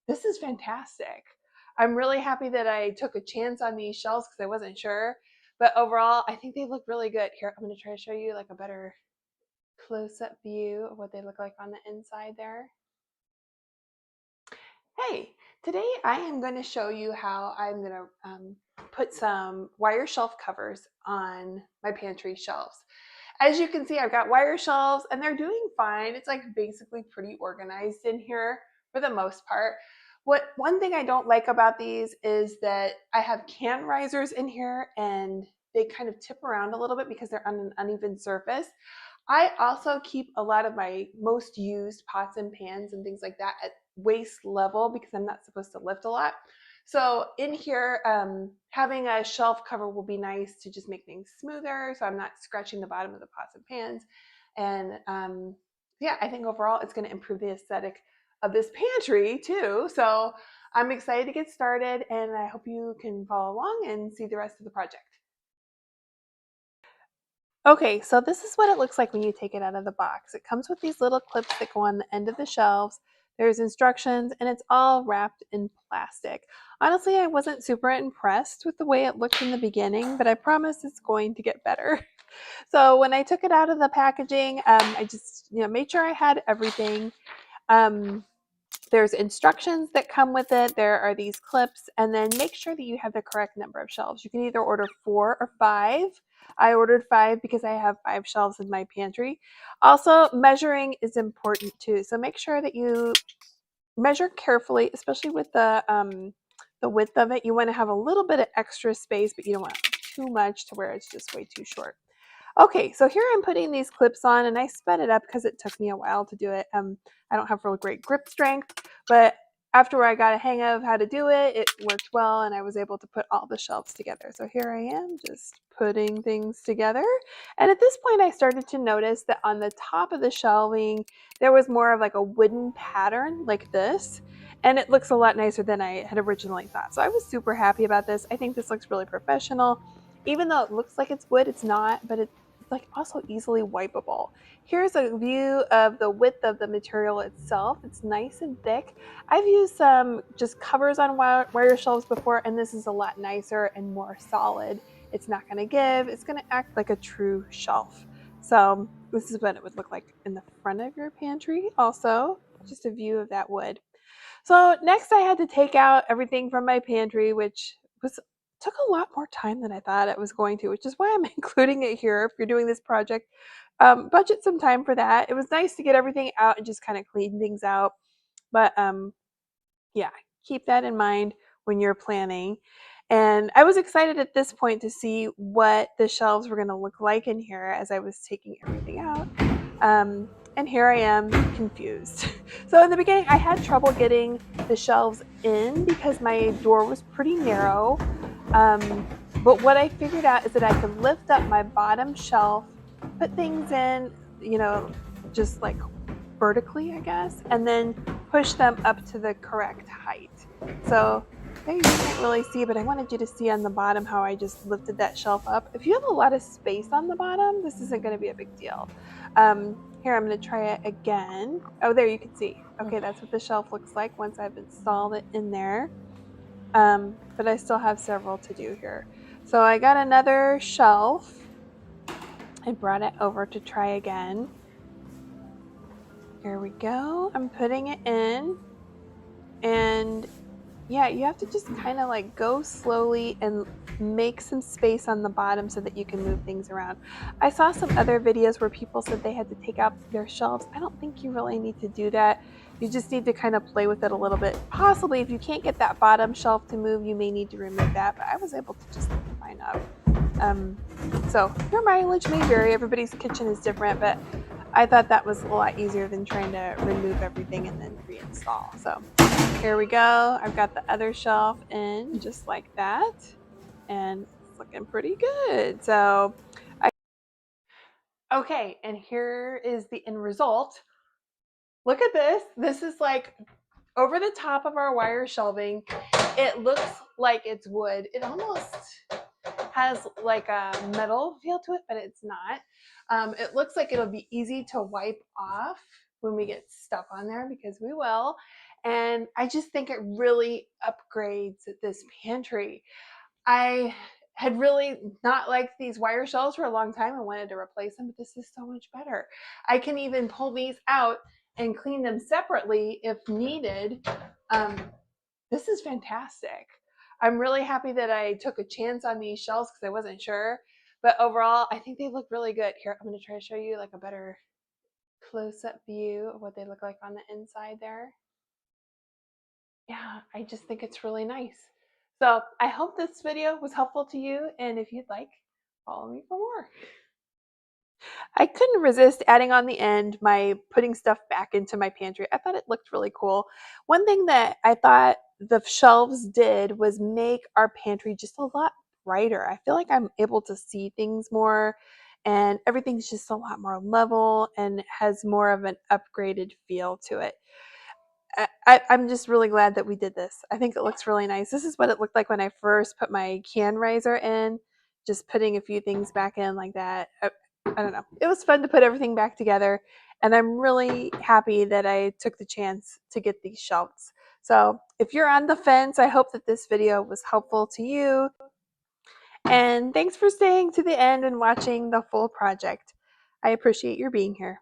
this is fantastic. I'm really happy that I took a chance on these shelves because I wasn't sure. But overall, I think they look really good. Here, I'm going to try to show you like a better close-up view of what they look like on the inside there. Hey, today I am going to show you how I'm going to put some wire shelf covers on my pantry shelves. As you can see, I've got wire shelves and they're doing fine. It's like basically pretty organized in here for the most part. One thing I don't like about these is that I have can risers in here and they kind of tip around a little bit because they're on an uneven surface. I also keep a lot of my most used pots and pans and things like that at waist level because I'm not supposed to lift a lot. So in here, having a shelf cover will be nice to just make things smoother so I'm not scratching the bottom of the pots and pans. And yeah, I think overall it's going to improve the aesthetic of this pantry too. So I'm excited to get started and I hope you can follow along and see the rest of the project. Okay, so this is what it looks like when you take it out of the box. It comes with these little clips that go on the end of the shelves. There's instructions and it's all wrapped in plastic. Honestly, I wasn't super impressed with the way it looked in the beginning, but I promise it's going to get better. So when I took it out of the packaging, I just made sure I had everything. There's instructions that come with it. There are these clips, and then make sure that you have the correct number of shelves. You can either order 4 or 5. I ordered 5 because I have 5 shelves in my pantry. Also, measuring is important too. So make sure that you measure carefully, especially with the width of it. You want to have a little bit of extra space, but you don't want too much to where it's just way too short. Okay, so here I'm putting these clips on and I sped it up because it took me a while to do it. I don't have real great grip strength, but after I got a hang of how to do it, it worked well and I was able to put all the shelves together. So here I am just putting things together. And at this point, I started to notice that on the top of the shelving, there was more of like a wooden pattern like this. And it looks a lot nicer than I had originally thought. So I was super happy about this. I think this looks really professional. Even though it looks like it's wood, it's not, but it's like also easily wipeable. Here's a view of the width of the material itself. It's nice and thick. I've used some just covers on wire shelves before, and this is a lot nicer and more solid. It's not going to give. It's going to act like a true shelf. So this is what it would look like in the front of your pantry. Also, just a view of that wood. So next I had to take out everything from my pantry, which took a lot more time than I thought it was going to, which is why I'm including it here. If you're doing this project, budget some time for that. It was nice to get everything out and just kind of clean things out. But yeah, keep that in mind when you're planning. And I was excited at this point to see what the shelves were going to look like in here as I was taking everything out. And here I am confused. So in the beginning, I had trouble getting the shelves in because my door was pretty narrow. But what I figured out is that I could lift up my bottom shelf, put things in, just like vertically, I guess, and then push them up to the correct height. So there you can't really see, but I wanted you to see on the bottom how I just lifted that shelf up. If you have a lot of space on the bottom, this isn't going to be a big deal. Here, I'm going to try it again. Oh, there you can see. Okay, that's what the shelf looks like once I've installed it in there. But I still have several to do here. So I got another shelf. I brought it over to try again. Here we go. I'm putting it in. And yeah, you have to just kind of like go slowly and make some space on the bottom so that you can move things around. I saw some other videos where people said they had to take out their shelves. I don't think you really need to do that. You just need to kind of play with it a little bit. Possibly if you can't get that bottom shelf to move, you may need to remove that, but I was able to just lift mine up. So your mileage may vary. Everybody's kitchen is different, but I thought that was a lot easier than trying to remove everything and then reinstall. So here we go. I've got the other shelf in just like that, and it's looking pretty good. So okay, and here is the end result. Look at this. This is like over the top of our wire shelving. It looks like it's wood. It almost has like a metal feel to it, but it's not. It looks like it'll be easy to wipe off when we get stuff on there, because we will. And I just think it really upgrades this pantry. I had really not liked these wire shelves for a long time and wanted to replace them, but this is so much better. I can even pull these out and clean them separately if needed. Um, this is fantastic. I'm really happy that I took a chance on these shelves because I wasn't sure. But overall, I think they look really good. Here, I'm going to try to show you like a better close-up view of what they look like on the inside there. Yeah, I just think it's really nice. So I hope this video was helpful to you, and if you'd like, follow me for more. I couldn't resist adding on the end my putting stuff back into my pantry. I thought it looked really cool. One thing that I thought the shelves did was make our pantry just a lot brighter. I feel like I'm able to see things more, and everything's just a lot more level and has more of an upgraded feel to it. I'm just really glad that we did this. I think it looks really nice. This is what it looked like when I first put my can riser in, just putting a few things back in like that. I don't know. It was fun to put everything back together, and I'm really happy that I took the chance to get these shelves. So if you're on the fence, I hope that this video was helpful to you. And thanks for staying to the end and watching the full project. I appreciate your being here.